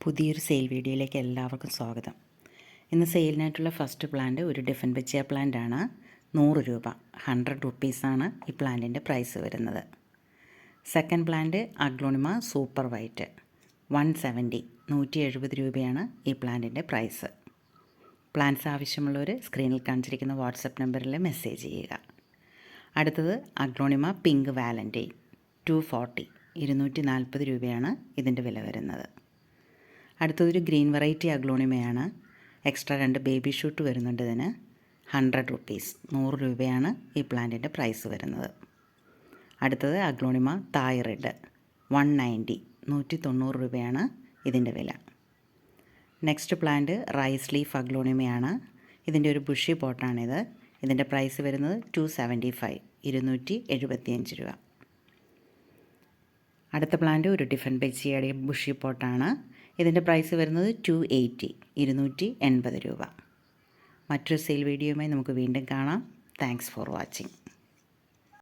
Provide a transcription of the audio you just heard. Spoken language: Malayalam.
പുതിയൊരു സെയിൽ വീഡിയോയിലേക്ക് എല്ലാവർക്കും സ്വാഗതം. ഇന്ന് സെയിലിനായിട്ടുള്ള ഫസ്റ്റ് പ്ലാന്റ് ഒരു ഡിഫൻബച്ചിയ പ്ലാന്റ് ആണ്. 100 രൂപ, 100 റുപ്പീസാണ് ഈ പ്ലാന്റിൻ്റെ പ്രൈസ് വരുന്നത്. Second plant aglaonema super white 170, 170 രൂപയാണ് ഈ പ്ലാന്റിൻ്റെ പ്രൈസ്. പ്ലാന്റ്സ് ആവശ്യമുള്ളവർ സ്ക്രീനിൽ കാണിച്ചിരിക്കുന്ന വാട്സപ്പ് നമ്പറിൽ മെസ്സേജ് ചെയ്യുക. അടുത്തത് അഗ്ലോണിമ പിങ്ക് വാലൻറ്റൈൻ 240, 240 രൂപയാണ് ഇതിൻ്റെ വില വരുന്നത്. അടുത്തതൊരു ഗ്രീൻ വെറൈറ്റി അഗ്ലോണിമയാണ്. എക്സ്ട്രാ 2 ബേബി ഷൂട്ട് വരുന്നുണ്ട് ഇതിന്. 100 റുപ്പീസ്, 100 രൂപയാണ് ഈ പ്ലാന്റിൻ്റെ പ്രൈസ് വരുന്നത്. അടുത്തത് അഗ്ലോണിമ തായ് റെഡ് 190, 190 രൂപയാണ് ഇതിൻ്റെ വില. നെക്സ്റ്റ് പ്ലാന്റ് റൈസ് ലീഫ് അഗ്ലോണിമയാണ്. ഇതിൻ്റെ ഒരു ബുഷി പോട്ടാണിത്. ഇതിൻ്റെ പ്രൈസ് വരുന്നത് 275, 275 രൂപ. അടുത്ത പ്ലാന്റ് ഒരു ഡിഫൻബച്ചിയയുടെ ബുഷി പോട്ടാണ്. ഇതിൻ്റെ പ്രൈസ് വരുന്നത് 280, 280 രൂപ. മറ്റൊരു സെയിൽ വീഡിയോയുമായി നമുക്ക് വീണ്ടും കാണാം. Thanks for watching.